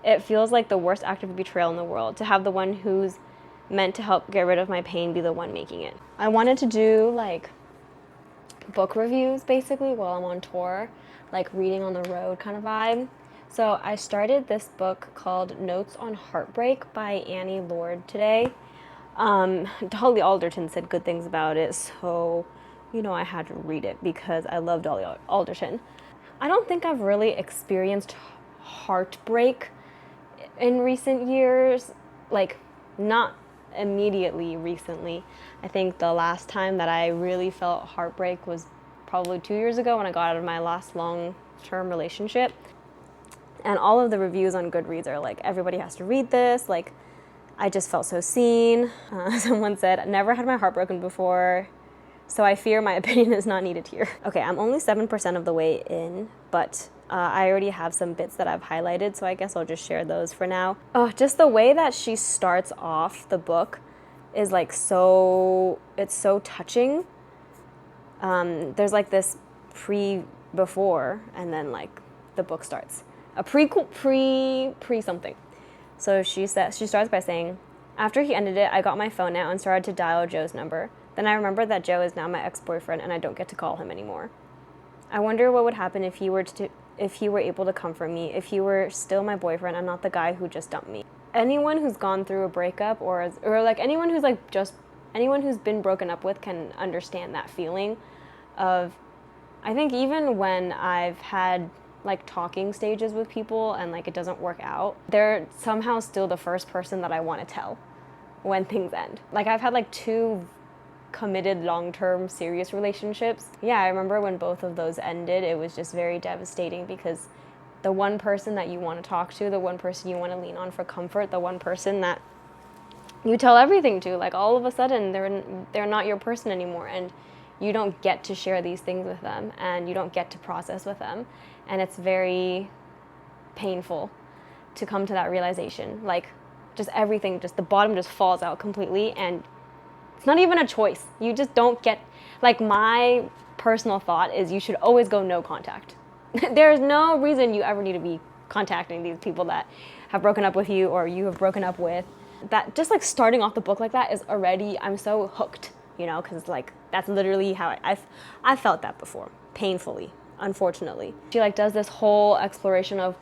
It feels like the worst act of betrayal in the world to have the one who's meant to help get rid of my pain be the one making it. I wanted to do like book reviews basically while I'm on tour, like reading on the road kind of vibe. So I started this book called Notes on Heartbreak by Annie Lord today. Dolly Alderton said good things about it, so I had to read it because I love Dolly Alderton. I don't think I've really experienced heartbreak in recent years, like not immediately recently. I think the last time that I really felt heartbreak was probably 2 years ago when I got out of my last long-term relationship. And all of the reviews on Goodreads are like, everybody has to read this, like, I just felt so seen. Someone said, never had my heart broken before, so I fear my opinion is not needed here. Okay, I'm only 7% of the way in, but I already have some bits that I've highlighted, so I guess I'll just share those for now. Just the way that she starts off the book is like it's so touching. There's like this before, and then like the book starts. A pre something. So she starts by saying, after he ended it, I got my phone out and started to dial Joe's number. Then I remembered that Joe is now my ex-boyfriend and I don't get to call him anymore. I wonder what would happen if he were able to comfort me, if he were still my boyfriend and not the guy who just dumped me. Anyone who's gone through a breakup or like anyone who's been broken up with can understand that feeling of, I think even when I've had like talking stages with people and like it doesn't work out, they're somehow still the first person that I want to tell when things end. Like I've had like 2 committed long-term serious relationships. Yeah, I remember when both of those ended, it was just very devastating because the one person that you want to talk to, the one person you want to lean on for comfort, the one person that you tell everything to, like all of a sudden they're not your person anymore, and you don't get to share these things with them and you don't get to process with them. And it's very painful to come to that realization. Like just everything, just the bottom just falls out completely, and it's not even a choice. You just don't get, like my personal thought is you should always go no contact. There's no reason you ever need to be contacting these people that have broken up with you or you have broken up with. That just like starting off the book like that is already, I'm so hooked, because like that's literally how I've felt that before, painfully, unfortunately. She like does this whole exploration of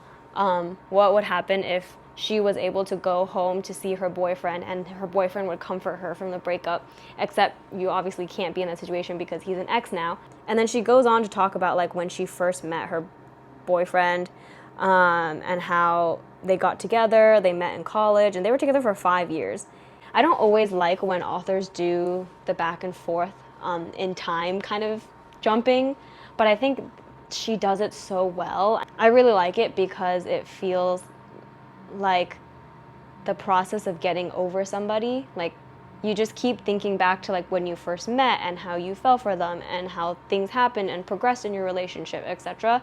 what would happen if she was able to go home to see her boyfriend and her boyfriend would comfort her from the breakup, except you obviously can't be in that situation because he's an ex now. And then she goes on to talk about like when she first met her boyfriend and how they got together. They met in college and they were together for 5 years. I don't always like when authors do the back and forth in time kind of jumping, but I think she does it so well. I really like it because it feels like the process of getting over somebody. Like you just keep thinking back to like when you first met and how you fell for them and how things happened and progressed in your relationship, etc.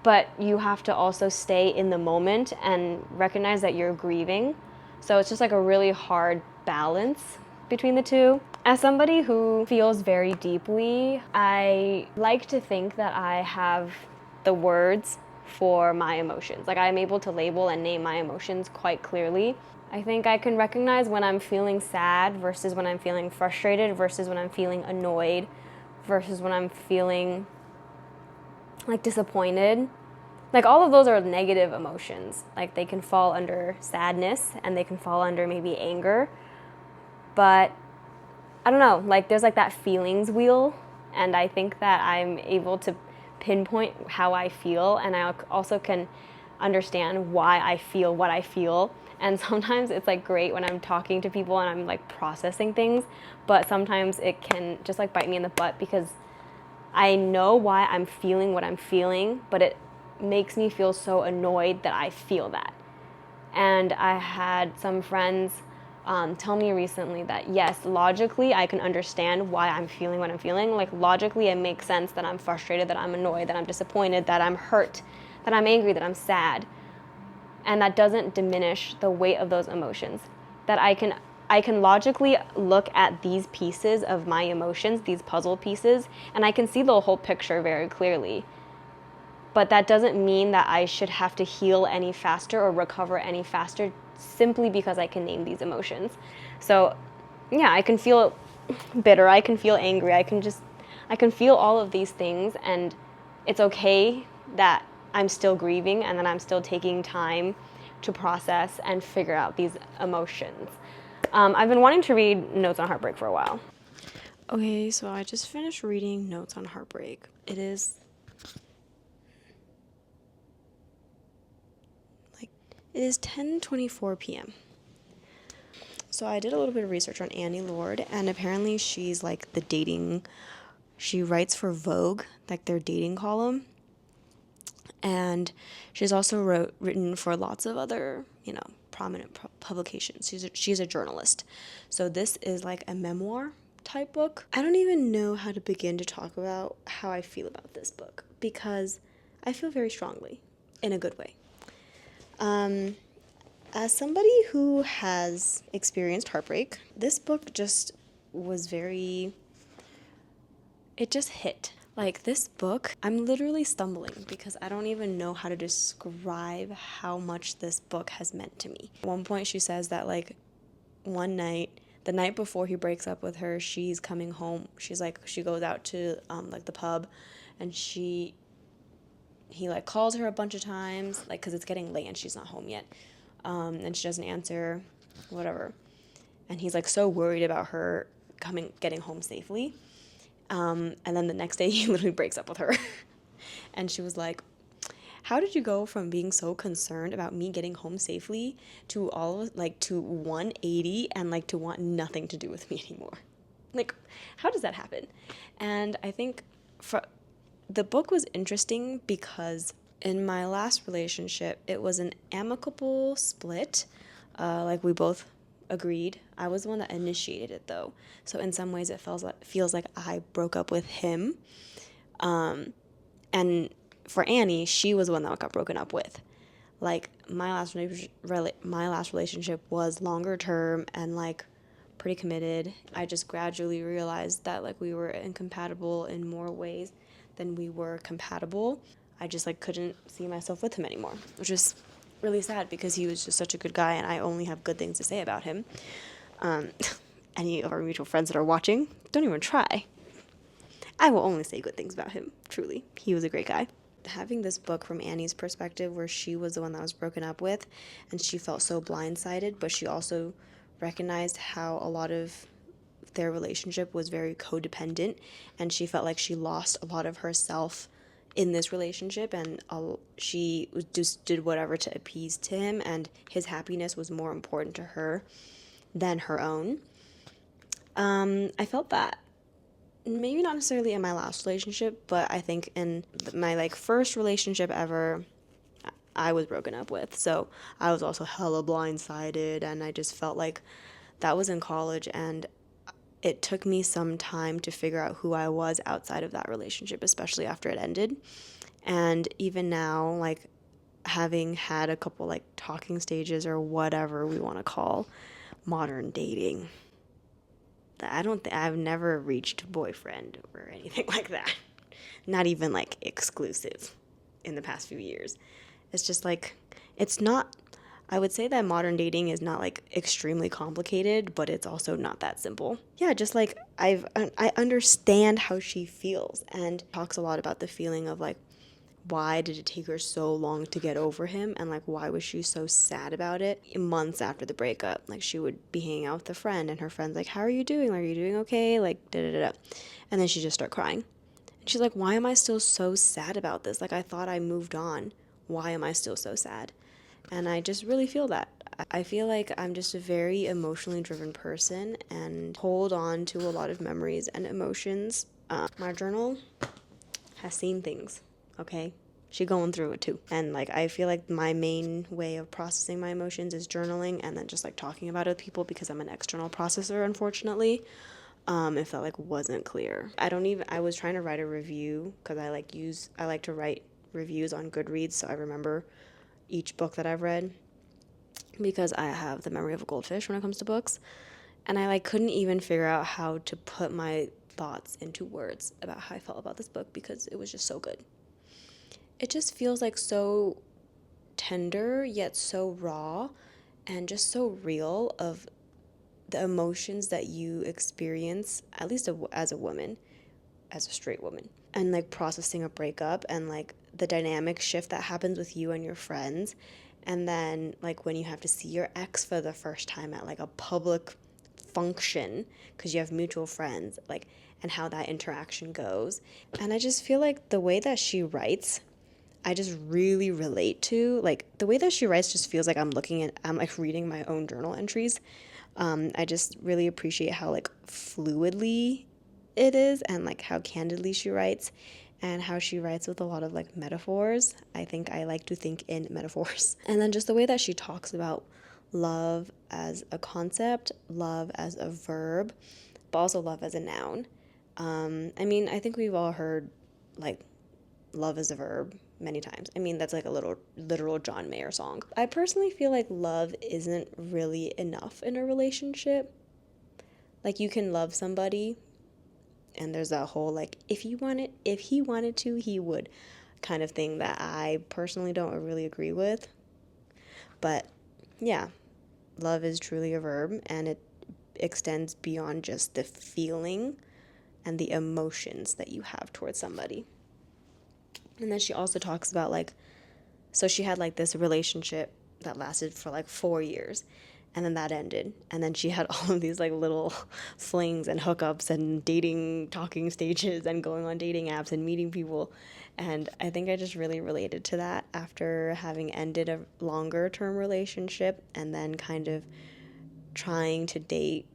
But you have to also stay in the moment and recognize that you're grieving. So it's just like a really hard balance between the two. As somebody who feels very deeply, I like to think that I have the words for my emotions. Like I'm able to label and name my emotions quite clearly. I think I can recognize when I'm feeling sad versus when I'm feeling frustrated versus when I'm feeling annoyed versus when I'm feeling like disappointed. Like all of those are negative emotions. Like they can fall under sadness and they can fall under maybe anger. But I don't know, like there's like that feelings wheel, and I think that I'm able to pinpoint how I feel, and I also can understand why I feel what I feel. And sometimes it's like great when I'm talking to people and I'm like processing things, but sometimes it can just like bite me in the butt because I know why I'm feeling what I'm feeling, but it makes me feel so annoyed that I feel that. And I had some friends tell me recently that yes, logically I can understand why I'm feeling what I'm feeling. Like logically it makes sense that I'm frustrated, that I'm annoyed, that I'm disappointed, that I'm hurt, that I'm angry, that I'm sad. And that doesn't diminish the weight of those emotions. That I can logically look at these pieces of my emotions, these puzzle pieces, and I can see the whole picture very clearly. But that doesn't mean that I should have to heal any faster or recover any faster simply because I can name these emotions. So, yeah, I can feel bitter, I can feel angry, I can feel all of these things, and it's okay that I'm still grieving and that I'm still taking time to process and figure out these emotions. I've been wanting to read Notes on Heartbreak for a while. Okay, so I just finished reading Notes on Heartbreak. It is 10:24 p.m. So I did a little bit of research on Annie Lord, and apparently she's like she writes for Vogue, like their dating column. And she's also written for lots of other, prominent publications. She's a journalist. So this is like a memoir type book. I don't even know how to begin to talk about how I feel about this book because I feel very strongly in a good way. As somebody who has experienced heartbreak, this book just was it just hit. Like this book, I'm literally stumbling because I don't even know how to describe how much this book has meant to me. At one point she says that like one night, the night before he breaks up with her, she's coming home. She goes out to like the pub, and he like calls her a bunch of times, like because it's getting late and she's not home yet, and she doesn't answer, whatever. And he's like so worried about her getting home safely. And then the next day he literally breaks up with her. And she was like, how did you go from being so concerned about me getting home safely to to 180 and like to want nothing to do with me anymore? Like, how does that happen? And I think the book was interesting because in my last relationship, it was an amicable split. Like we both agreed. I was the one that initiated it though. So in some ways it feels like I broke up with him. And for Annie, she was the one that got broken up with. Like my last relationship was longer term and like pretty committed. I just gradually realized that like we were incompatible in more ways than we were compatible. I just like couldn't see myself with him anymore, which is really sad because he was just such a good guy and I only have good things to say about him. Any of our mutual friends that are watching, don't even try. I will only say good things about him, truly. He was a great guy. Having this book from Annie's perspective where she was the one that was broken up with and she felt so blindsided, but she also recognized how a lot of their relationship was very codependent and she felt like she lost a lot of herself in this relationship, and she just did whatever to appease to him, and his happiness was more important to her than her own. I felt that maybe not necessarily in my last relationship, but I think in my like first relationship ever, I was broken up with. So I was also hella blindsided, and I just felt like that was in college, and it took me some time to figure out who I was outside of that relationship, especially after it ended. And even now, like having had a couple like talking stages or whatever we want to call modern dating, I've never reached boyfriend or anything like that. Not even like exclusive in the past few years. It's just like, it's not, I would say that modern dating is not like extremely complicated, but it's also not that simple. Yeah, just like I understand how she feels, and talks a lot about the feeling of like, why did it take her so long to get over him, and like why was she so sad about it months after the breakup. Like she would be hanging out with a friend and her friend's like, how are you doing, like, are you doing okay, like da da da, and then she just start crying. And she's like, why am I still so sad about this? Like I thought I moved on. Why am I still so sad? And I just really feel that. I feel like I'm just a very emotionally driven person and hold on to a lot of memories and emotions. My journal has seen things, okay? She going through it too. And like I feel like my main way of processing my emotions is journaling and then just like talking about it with people because I'm an external processor, unfortunately. If that like wasn't clear. I was trying to write a review because I like to write reviews on Goodreads so I remember each book that I've read because I have the memory of a goldfish when it comes to books, and I like couldn't even figure out how to put my thoughts into words about how I felt about this book because it was just so good. it just feels like so tender yet so raw and just so real of the emotions that you experience, at least as a woman, as a straight woman, and like processing a breakup and like the dynamic shift that happens with you and your friends. And then like when you have to see your ex for the first time at like a public function because you have mutual friends, like, and how that interaction goes. And I just feel like the way that she writes, I just really relate to. Like the way that she writes just feels like I'm like reading my own journal entries. I just really appreciate how like fluidly it is and like how candidly she writes and how she writes with a lot of like metaphors. I think I like to think in metaphors. And then just the way that she talks about love as a concept, love as a verb, but also love as a noun. I mean, I think we've all heard like love as a verb many times. I mean, that's like a little literal John Mayer song. I personally feel like love isn't really enough in a relationship. Like you can love somebody and there's that whole like if he wanted to, he would kind of thing that I personally don't really agree with. But yeah, love is truly a verb and it extends beyond just the feeling and the emotions that you have towards somebody. And then she also talks about like, so she had like this relationship that lasted for like 4 years and then that ended. And then she had all of these like little flings and hookups and dating talking stages and going on dating apps and meeting people. And I think I just really related to that after having ended a longer term relationship and then kind of trying to date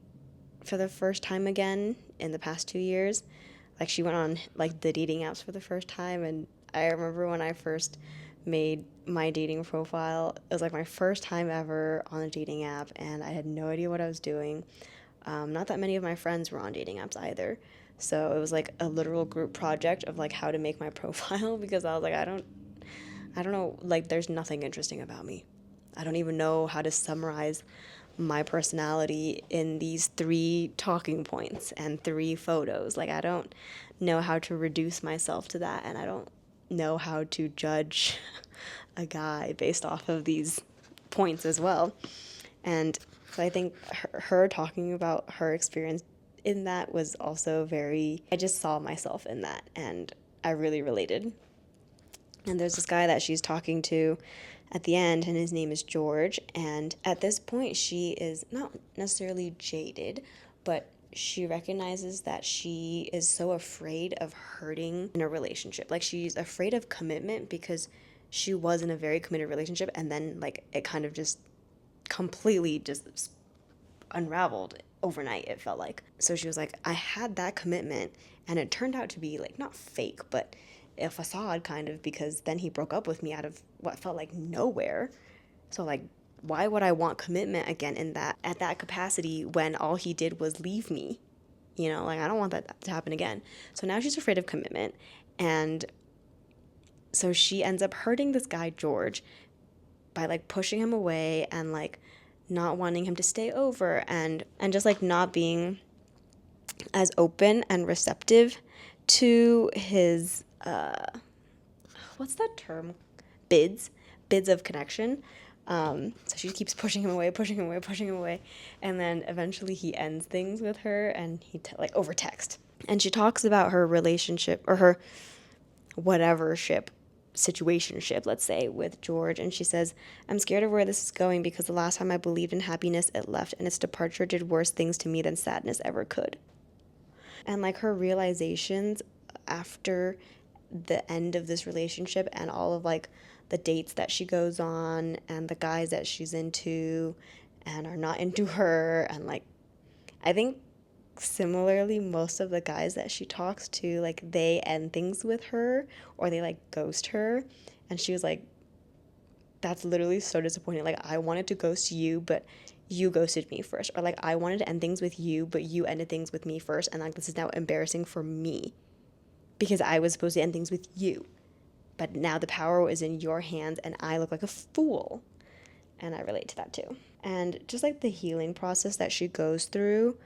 for the first time again in the past 2 years. Like she went on like the dating apps for the first time, and I remember when I first made my dating profile, it was like my first time ever on a dating app and I had no idea what I was doing. Not that many of my friends were on dating apps either, so it was like a literal group project of like how to make my profile because I was like I don't know, like there's nothing interesting about me. I don't even know how to summarize my personality in these 3 talking points and 3 photos. Like I don't know how to reduce myself to that, and I don't know how to judge a guy based off of these points as well. And so I think her talking about her experience in that was also I just saw myself in that and I really related. And there's this guy that she's talking to at the end, and his name is George. And at this point, she is not necessarily jaded, but she recognizes that she is so afraid of hurting in a relationship. Like, she's afraid of commitment because she was in a very committed relationship, and then, like, it kind of just completely just unraveled overnight, it felt like. So she was like, I had that commitment, and it turned out to be, like, not fake, but a facade kind of, because then he broke up with me out of what felt like nowhere. So like, why would I want commitment again in that at that capacity when all he did was leave me? You know, like I don't want that to happen again. So now she's afraid of commitment, and so she ends up hurting this guy George by like pushing him away and like not wanting him to stay over and just like not being as open and receptive to his what's that term? Bids of connection. So she keeps pushing him away, pushing him away, pushing him away, and then eventually he ends things with her, and like over text. And she talks about her relationship or her whatever situationship, let's say, with George, and she says, I'm scared of where this is going because the last time I believed in happiness, it left, and its departure did worse things to me than sadness ever could. And like her realizations after the end of this relationship and all of like the dates that she goes on and the guys that she's into and are not into her, and like I think similarly most of the guys that she talks to, like they end things with her or they like ghost her, and she was like, that's literally so disappointing. Like I wanted to ghost you, but you ghosted me first. Or like I wanted to end things with you, but you ended things with me first, and like this is now embarrassing for me because I was supposed to end things with you. But now the power is in your hands and I look like a fool. And I relate to that too. And just like the healing process that she goes through,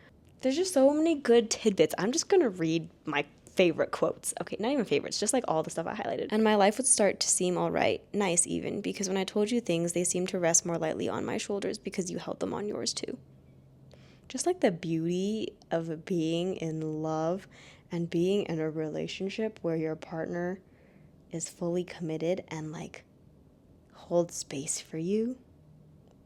there's just so many good tidbits. I'm just going to read my favorite quotes. Okay, not even favorites, just like all the stuff I highlighted. And my life would start to seem all right, nice even, because when I told you things, they seemed to rest more lightly on my shoulders because you held them on yours too. Just like the beauty of being in love and being in a relationship where your partner is fully committed and like holds space for you.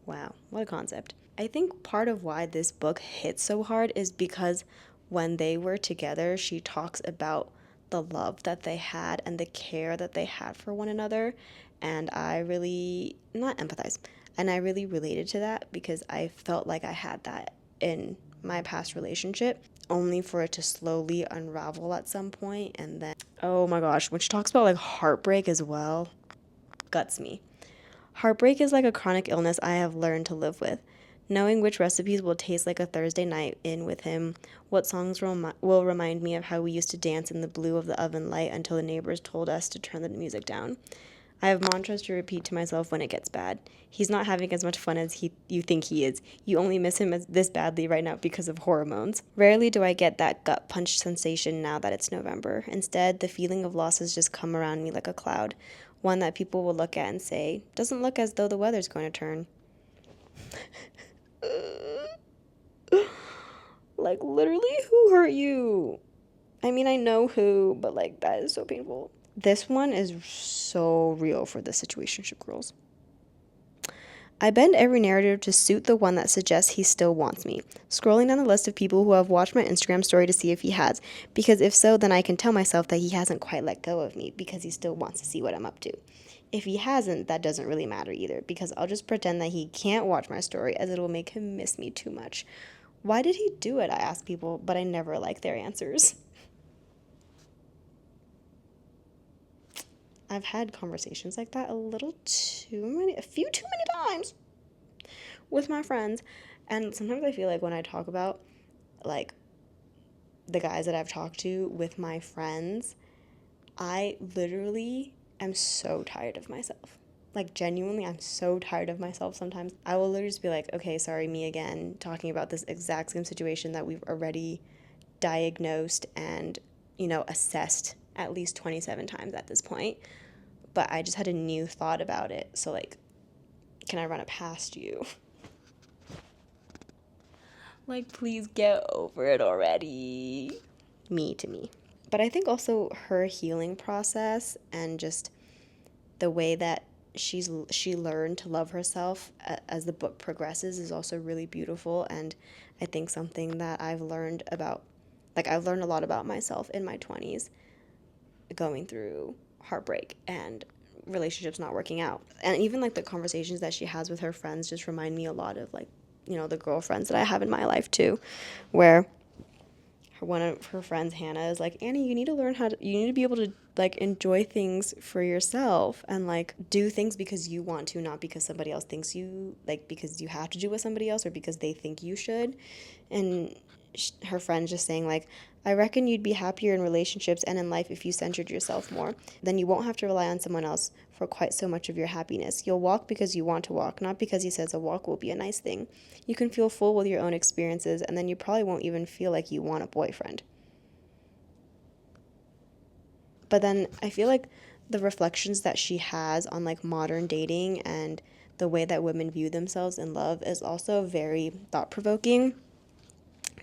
Wow, what a concept. I think part of why this book hits so hard is because when they were together, she talks about the love that they had and the care that they had for one another. And I really, not empathize, and I really related to that because I felt like I had that in my past relationship, only for it to slowly unravel at some point. And then, oh my gosh, when she talks about like heartbreak as well, guts me. Heartbreak is like a chronic illness I have learned to live with. Knowing which recipes will taste like a Thursday night in with him, what songs will remind me of how we used to dance in the blue of the oven light until the neighbors told us to turn the music down. I have mantras to repeat to myself when it gets bad. He's not having as much fun as you think he is. You only miss him this badly right now because of hormones. Rarely do I get that gut punch sensation now that it's November. Instead, the feeling of loss has just come around me like a cloud, one that people will look at and say, doesn't look as though the weather's going to turn. Like, literally, who hurt you? I mean, I know who, but like, that is so painful. This one is so real for the situationship girls. I bend every narrative to suit the one that suggests he still wants me, scrolling down the list of people who have watched my Instagram story to see if he has, because if so, then I can tell myself that he hasn't quite let go of me because he still wants to see what I'm up to. If he hasn't, that doesn't really matter either, because I'll just pretend that he can't watch my story as it will make him miss me too much. Why did he do it? I ask people, but I never like their answers. I've had conversations like that a few too many times with my friends. And sometimes I feel like when I talk about like the guys that I've talked to with my friends, I literally am so tired of myself. Like, genuinely, I'm so tired of myself sometimes. I will literally just be like, okay, sorry, me again, talking about this exact same situation that we've already diagnosed and, assessed at least 27 times at this point. But I just had a new thought about it. So, like, can I run it past you? Like, please get over it already. Me to me. But I think also her healing process and just the way that she learned to love herself as the book progresses is also really beautiful. And I think something that I've learned about, like, I've learned a lot about myself in my 20s going through heartbreak and relationships not working out. And even like the conversations that she has with her friends just remind me a lot of like, the girlfriends that I have in my life too, where one of her friends, Hannah, is like, Annie, you need to be able to like enjoy things for yourself and like do things because you want to, not because somebody else thinks you, like because you have to do with somebody else or because they think you should. And her friend's just saying like, I reckon you'd be happier in relationships and in life if you centered yourself more. Then you won't have to rely on someone else for quite so much of your happiness. You'll walk because you want to walk, not because he says a walk will be a nice thing. You can feel full with your own experiences, and then you probably won't even feel like you want a boyfriend. But then I feel like the reflections that she has on like modern dating and the way that women view themselves in love is also very thought-provoking.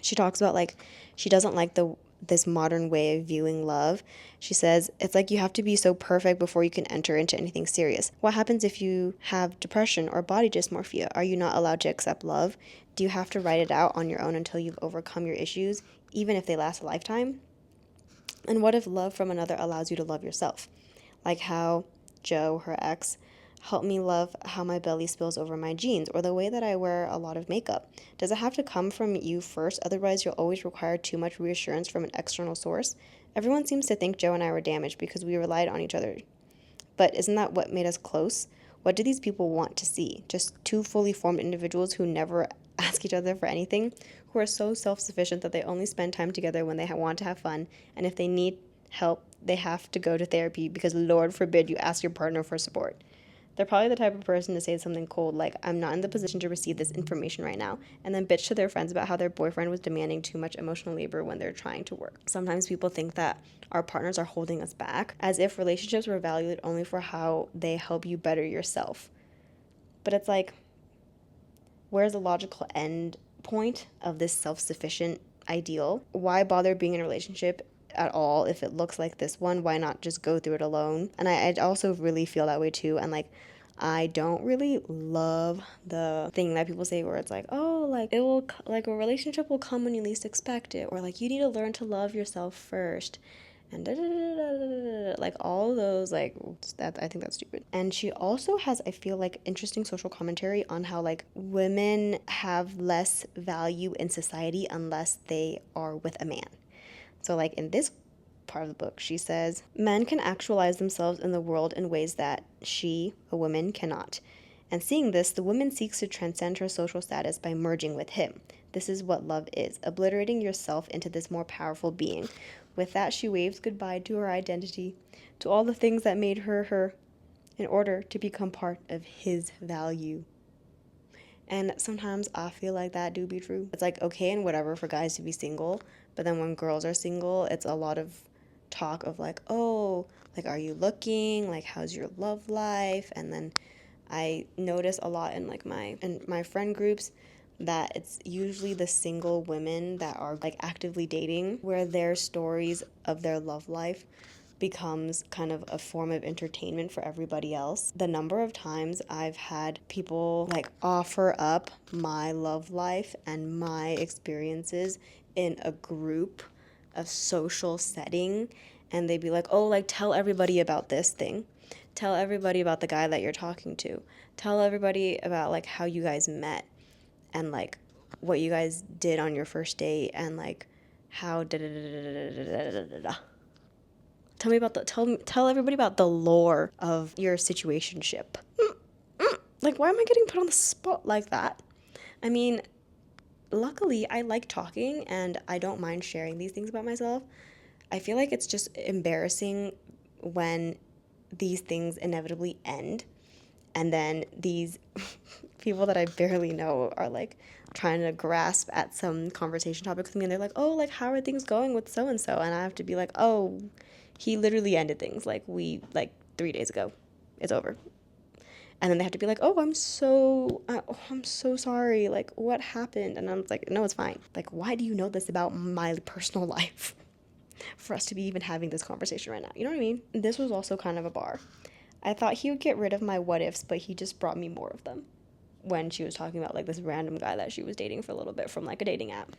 She talks about like she doesn't like this modern way of viewing love. She says, it's like you have to be so perfect before you can enter into anything serious. What happens if you have depression or body dysmorphia? Are you not allowed to accept love? Do you have to write it out on your own until you've overcome your issues, even if they last a lifetime? And what if love from another allows you to love yourself? Like how Joe, her ex, helped me love how my belly spills over my jeans, or the way that I wear a lot of makeup. Does it have to come from you first? Otherwise, you'll always require too much reassurance from an external source. Everyone seems to think Joe and I were damaged because we relied on each other. But isn't that what made us close? What do these people want to see? Just two fully formed individuals who never ask each other for anything, who are so self-sufficient that they only spend time together when they want to have fun, and if they need help, they have to go to therapy because Lord forbid you ask your partner for support. They're probably the type of person to say something cold like, I'm not in the position to receive this information right now, and then bitch to their friends about how their boyfriend was demanding too much emotional labor when they're trying to work. Sometimes people think that our partners are holding us back, as if relationships were valued only for how they help you better yourself. But it's like, where's the logical end point of this self-sufficient ideal? Why bother being in a relationship at all if it looks like this one? Why not just go through it alone? And I also really feel that way too. And like, I don't really love the thing that people say where it's like, oh, like it will, like a relationship will come when you least expect it, or like you need to learn to love yourself first, and like all those, like that, I think that's stupid. And she also has, I feel like, interesting social commentary on how like women have less value in society unless they are with a man. So like in this part of the book, she says, men can actualize themselves in the world in ways that she, a woman, cannot. And seeing this, the woman seeks to transcend her social status by merging with him. This is what love is, obliterating yourself into this more powerful being. With that, she waves goodbye to her identity, to all the things that made her her, in order to become part of his value. And sometimes I feel like that do be true. It's like okay and whatever for guys to be single, but then when girls are single, it's a lot of talk of like, oh, like, are you looking? Like, how's your love life? And then I notice a lot in like my friend groups that it's usually the single women that are like actively dating where their stories of their love life becomes kind of a form of entertainment for everybody else. The number of times I've had people like offer up my love life and my experiences in a group, a social setting, and they'd be like, oh, like tell everybody about this thing. Tell everybody about the guy that you're talking to. Tell everybody about like how you guys met and like what you guys did on your first date and like how da da da da da da da da. Tell me about tell everybody about the lore of your situationship. Like, why am I getting put on the spot like that? I mean, luckily I like talking and I don't mind sharing these things about myself. I feel like it's just embarrassing when these things inevitably end and then these people that I barely know are like trying to grasp at some conversation topic with me and they're like, oh, like how are things going with so and so? And I have to be like, oh, he literally ended things like 3 days ago. It's over. And then they have to be like, oh, I'm so sorry. Like, what happened? And I'm like, no, it's fine. Like, why do you know this about my personal life for us to be even having this conversation right now? You know what I mean? This was also kind of a bar. I thought he would get rid of my what ifs, but he just brought me more of them when she was talking about like this random guy that she was dating for a little bit from like a dating app.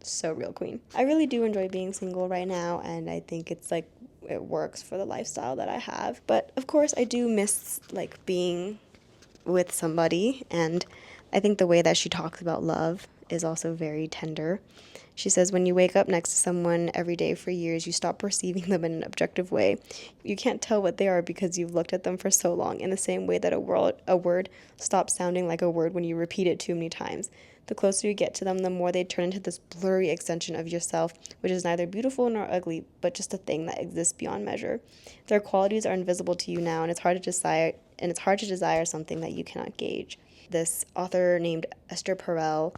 So real queen. I really do enjoy being single right now, and I think it's like it works for the lifestyle that I have. But of course I do miss like being with somebody, and I think the way that she talks about love is also very tender. She says, when you wake up next to someone every day for years, you stop perceiving them in an objective way. You can't tell what they are because you've looked at them for so long, in the same way that a word stops sounding like a word when you repeat it too many times. The closer you get to them, the more they turn into this blurry extension of yourself, which is neither beautiful nor ugly, but just a thing that exists beyond measure. Their qualities are invisible to you now, and it's hard to desire something that you cannot gauge. This author named Esther Perel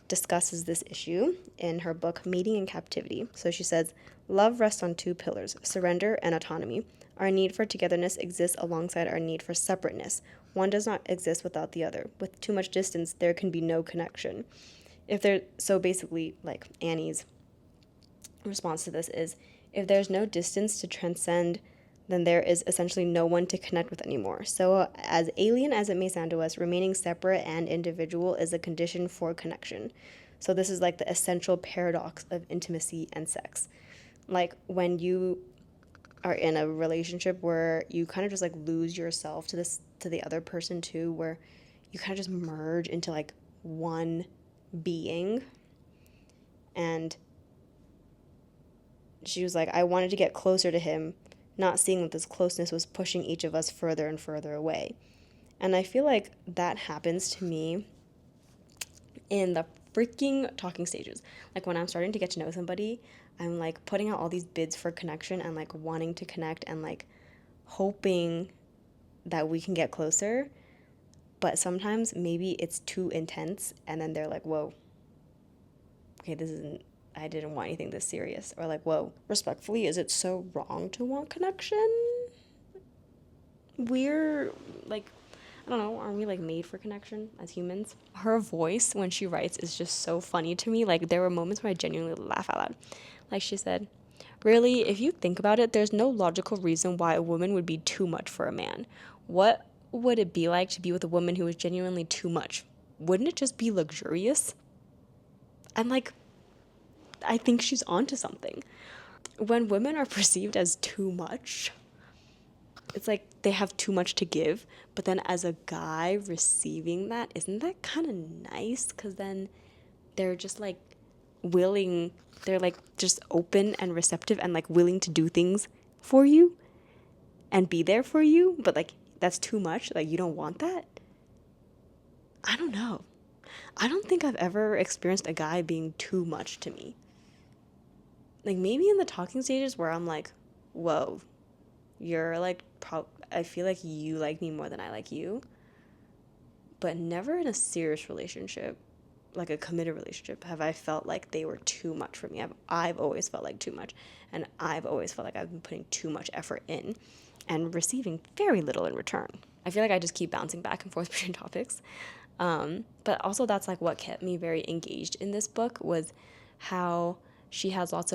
discusses this issue in her book Mating in Captivity. So she says, love rests on two pillars, surrender and autonomy. Our need for togetherness exists alongside our need for separateness. One does not exist without the other. With too much distance, there can be no connection. So basically, like Annie's response to this is, if there's no distance to transcend, then there is essentially no one to connect with anymore. So as alien as it may sound to us, remaining separate and individual is a condition for connection. So this is like the essential paradox of intimacy and sex. Like when you are in a relationship where you kind of just like lose yourself to the other person too, where you kind of just merge into like one being. And she was like, I wanted to get closer to him, not seeing that this closeness was pushing each of us further and further away. And I feel like that happens to me in the freaking talking stages. Like when I'm starting to get to know somebody, I'm like putting out all these bids for connection and like wanting to connect and like hoping that we can get closer, but sometimes maybe it's too intense, and then they're like, whoa, okay, this isn't, I didn't want anything this serious. Or like, whoa, respectfully, is it so wrong to want connection? We're like, I don't know, aren't we like made for connection as humans? Her voice when she writes is just so funny to me. Like, there were moments where I genuinely laugh out loud. Like she said, really, if you think about it, there's no logical reason why a woman would be too much for a man. What would it be like to be with a woman who was genuinely too much? Wouldn't it just be luxurious? And like, I think she's onto something. When women are perceived as too much, it's like they have too much to give. But then as a guy receiving that, isn't that kind of nice? Because then they're just like willing, they're like just open and receptive and like willing to do things for you and be there for you. But like, that's too much. Like, you don't want that. I don't know. I don't think I've ever experienced a guy being too much to me. Like, maybe in the talking stages where I'm like, whoa, you're like, I feel like you like me more than I like you. But never in a serious relationship, like a committed relationship, have I felt like they were too much for me. I've always felt like too much. And I've always felt like I've been putting too much effort in and receiving very little in return. I feel like I just keep bouncing back and forth between topics. But also that's like what kept me very engaged in this book was how she has a lot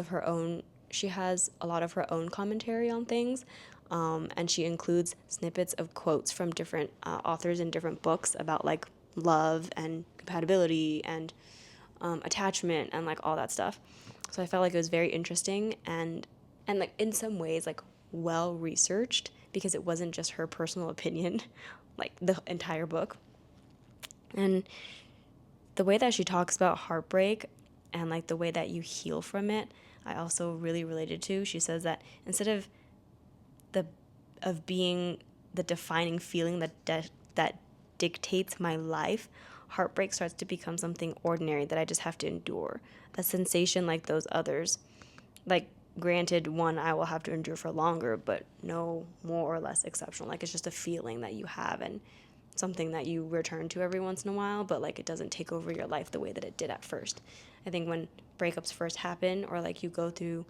of her own commentary on things. And she includes snippets of quotes from different authors in different books about like love and compatibility and attachment and like all that stuff. So I felt like it was very interesting and like in some ways like well researched because it wasn't just her personal opinion, like the entire book. And the way that she talks about heartbreak and like the way that you heal from it, I also really related to. She says that instead of being the defining feeling that dictates my life, heartbreak starts to become something ordinary that I just have to endure. A sensation like those others. Like, granted, one I will have to endure for longer, but no more or less exceptional. Like, it's just a feeling that you have and something that you return to every once in a while, but like it doesn't take over your life the way that it did at first. I think when breakups first happen or like you go through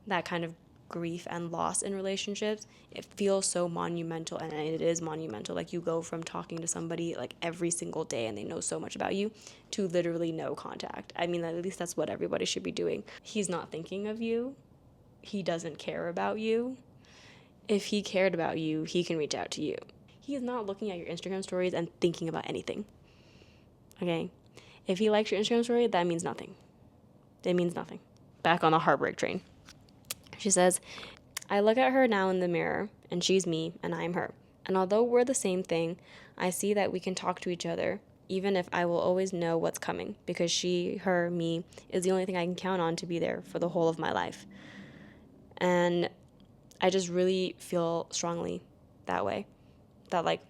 that kind of grief and loss in relationships, it feels so monumental, and it is monumental. Like, you go from talking to somebody like every single day and they know so much about you to literally no contact. I mean, at least that's what everybody should be doing. He's not thinking of you. He doesn't care about you. If he cared about you, he can reach out to you. He is not looking at your Instagram stories and thinking about anything. Okay? If he likes your Instagram story, that means nothing. It means nothing. Back on the heartbreak train. She says, I look at her now in the mirror, and she's me, and I'm her. And although we're the same thing, I see that we can talk to each other, even if I will always know what's coming, because she, her, me, is the only thing I can count on to be there for the whole of my life. And I just really feel strongly that way. That, like,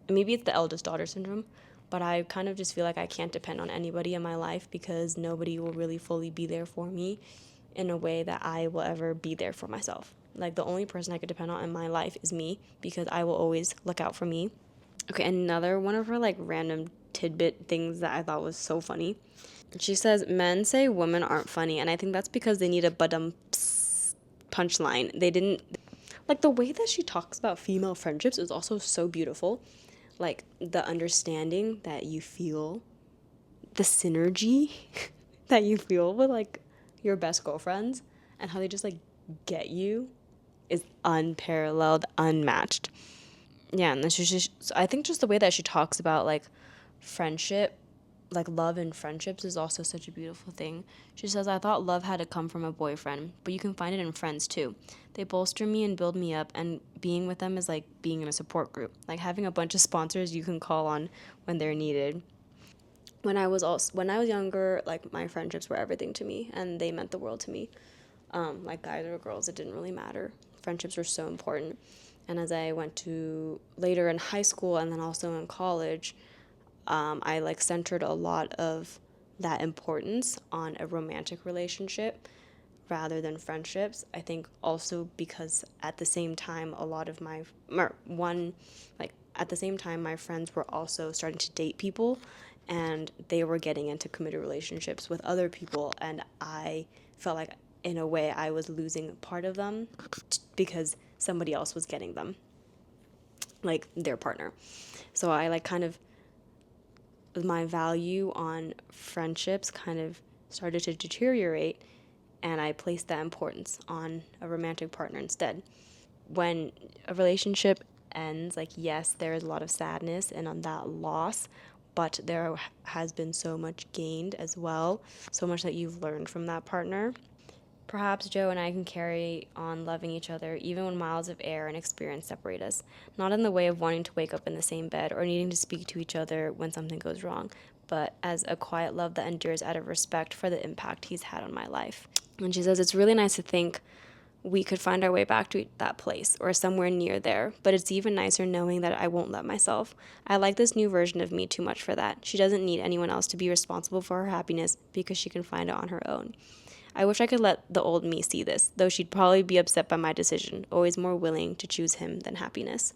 maybe it's the eldest daughter syndrome, but I kind of just feel like I can't depend on anybody in my life because nobody will really fully be there for me in a way that I will ever be there for myself. Like, the only person I could depend on in my life is me because I will always look out for me. Okay, another one of her like random tidbit things that I thought was so funny. She says, men say women aren't funny, and I think that's because they need a ba-dum punchline. They didn't, like, the way that she talks about female friendships is also so beautiful. Like, the understanding that you feel, the synergy that you feel with like your best girlfriends and how they just like get you is unparalleled, unmatched. Yeah, and then so I think just the way that she talks about like friendship, like love and friendships is also such a beautiful thing. She says, I thought love had to come from a boyfriend, but you can find it in friends too. They bolster me and build me up, and being with them is like being in a support group, like having a bunch of sponsors you can call on when they're needed. When I was younger, like, my friendships were everything to me, and they meant the world to me. Like, guys or girls, it didn't really matter. Friendships were so important. And as I went to later in high school and then also in college, I like centered a lot of that importance on a romantic relationship rather than friendships. I think also because at the same time, at the same time, my friends were also starting to date people, and they were getting into committed relationships with other people, and I felt like in a way I was losing part of them because somebody else was getting them, like their partner. So I like kind of, my value on friendships kind of started to deteriorate, and I placed that importance on a romantic partner instead. When a relationship ends, like, yes, there is a lot of sadness and on that loss, but there has been so much gained as well, so much that you've learned from that partner. Perhaps Joe and I can carry on loving each other even when miles of air and experience separate us, not in the way of wanting to wake up in the same bed or needing to speak to each other when something goes wrong, but as a quiet love that endures out of respect for the impact he's had on my life. And she says, it's really nice to think we could find our way back to that place or somewhere near there, but it's even nicer knowing that I won't let myself. I like this new version of me too much for that. She doesn't need anyone else to be responsible for her happiness because she can find it on her own. I wish I could let the old me see this, though she'd probably be upset by my decision, always more willing to choose him than happiness.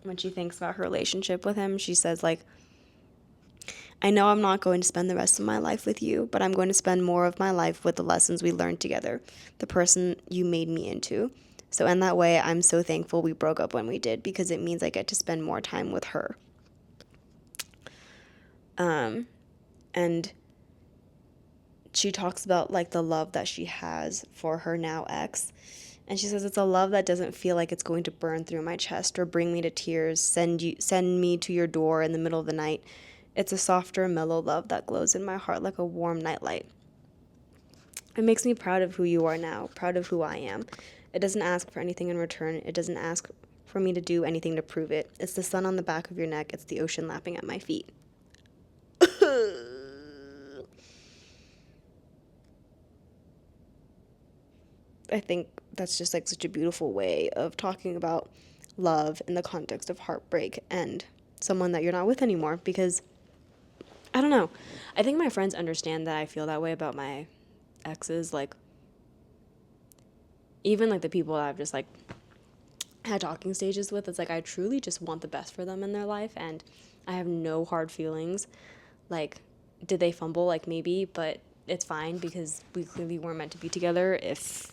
When she thinks about her relationship with him, she says, like, I know I'm not going to spend the rest of my life with you, but I'm going to spend more of my life with the lessons we learned together, the person you made me into. So in that way, I'm so thankful we broke up when we did, because it means I get to spend more time with her. And she talks about like the love that she has for her now ex. And she says, it's a love that doesn't feel like it's going to burn through my chest or bring me to tears, send me to your door in the middle of the night. It's a softer, mellow love that glows in my heart like a warm nightlight. It makes me proud of who you are now, proud of who I am. It doesn't ask for anything in return. It doesn't ask for me to do anything to prove it. It's the sun on the back of your neck. It's the ocean lapping at my feet. I think that's just like such a beautiful way of talking about love in the context of heartbreak and someone that you're not with anymore, because I don't know. I think my friends understand that I feel that way about my exes. Like, even like the people that I've just like had talking stages with, it's like I truly just want the best for them in their life, and I have no hard feelings. Like, did they fumble? Like, maybe, but it's fine because we clearly weren't meant to be together if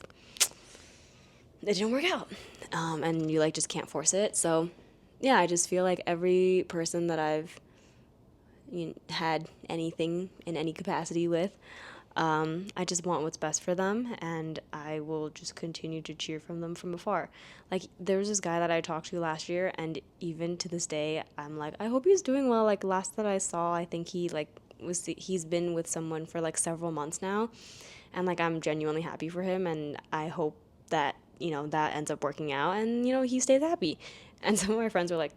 it didn't work out. And you like just can't force it. So yeah, I just feel like every person that I've had anything in any capacity with, I just want what's best for them, and I will just continue to cheer from them from afar. Like, there was this guy that I talked to last year, and even to this day, I'm like, I hope he's doing well. Like, last that I saw, I think he's been with someone for like several months now, and like I'm genuinely happy for him, and I hope that that ends up working out, and he stays happy. And some of my friends were like,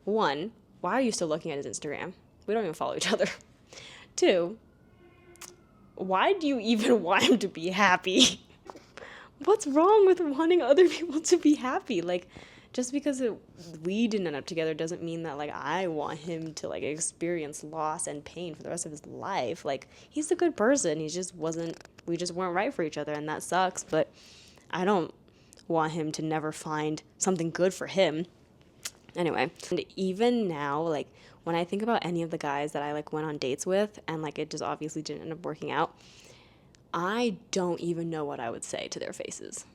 one, why are you still looking at his Instagram? We don't even follow each other. Two, why do you even want him to be happy? What's wrong with wanting other people to be happy? Like, just because we didn't end up together doesn't mean that like I want him to like experience loss and pain for the rest of his life. Like, he's a good person. We just weren't right for each other, and that sucks, but I don't want him to never find something good for him. Anyway, and even now, like, when I think about any of the guys that I like went on dates with and like it just obviously didn't end up working out, I don't even know what I would say to their faces.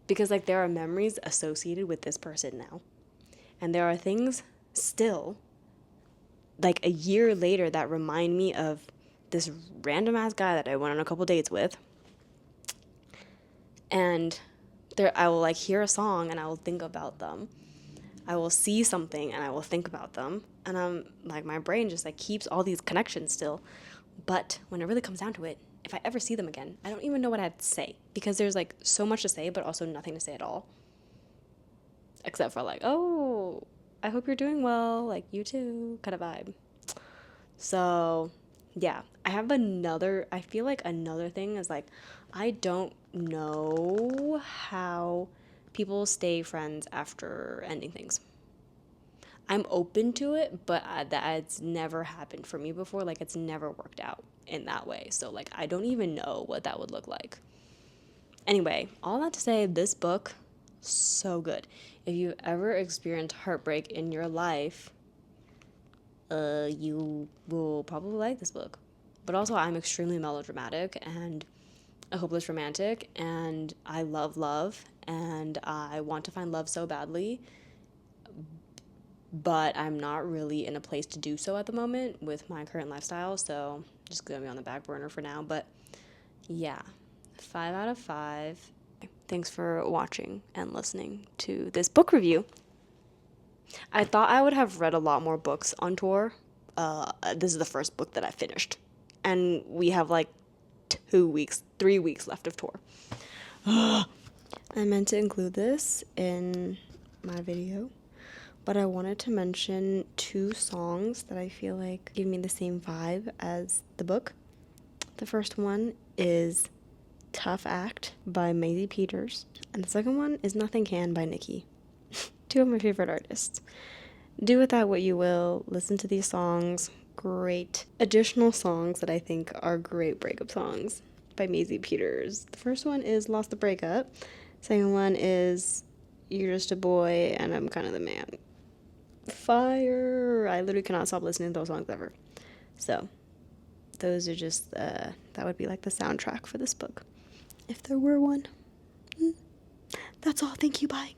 Because like there are memories associated with this person now. And there are things still like a year later that remind me of this random ass guy that I went on a couple dates with. And I will like hear a song and I will think about them. I will see something and I will think about them. And I'm like, my brain just like keeps all these connections still. But when it really comes down to it, if I ever see them again, I don't even know what I have to say, because there's like so much to say, but also nothing to say at all. Except for like, oh, I hope you're doing well, like you too, kind of vibe. So yeah, I feel like another thing is like, I don't know how people stay friends after ending things. I'm open to it, but that's never happened for me before. Like, it's never worked out in that way. So, like, I don't even know what that would look like. Anyway, all that to say, this book, so good. If you've ever experienced heartbreak in your life, you will probably like this book. But also, I'm extremely melodramatic and a hopeless romantic, and I love love, and I want to find love so badly, but I'm not really in a place to do so at the moment with my current lifestyle, so just gonna be on the back burner for now. But yeah, 5 out of 5. Thanks for watching and listening to this book review. I thought I would have read a lot more books on tour. This is the first book that I finished, and we have like 3 weeks left of tour. I meant to include this in my video, but I wanted to mention 2 songs that I feel like give me the same vibe as the book. The first one is Tough Act by Maisie Peters, and the second one is Nothing Can by Nicki. 2 of my favorite artists. Do with that what you will. Listen to these songs. Great additional songs that I think are great breakup songs by Maisie Peters. The first one is Lost the Breakup. Second one is You're Just a Boy and I'm Kind of the Man. Fire! I literally cannot stop listening to those songs ever. So, those are just, that would be like the soundtrack for this book. If there were one. That's all. Thank you. Bye.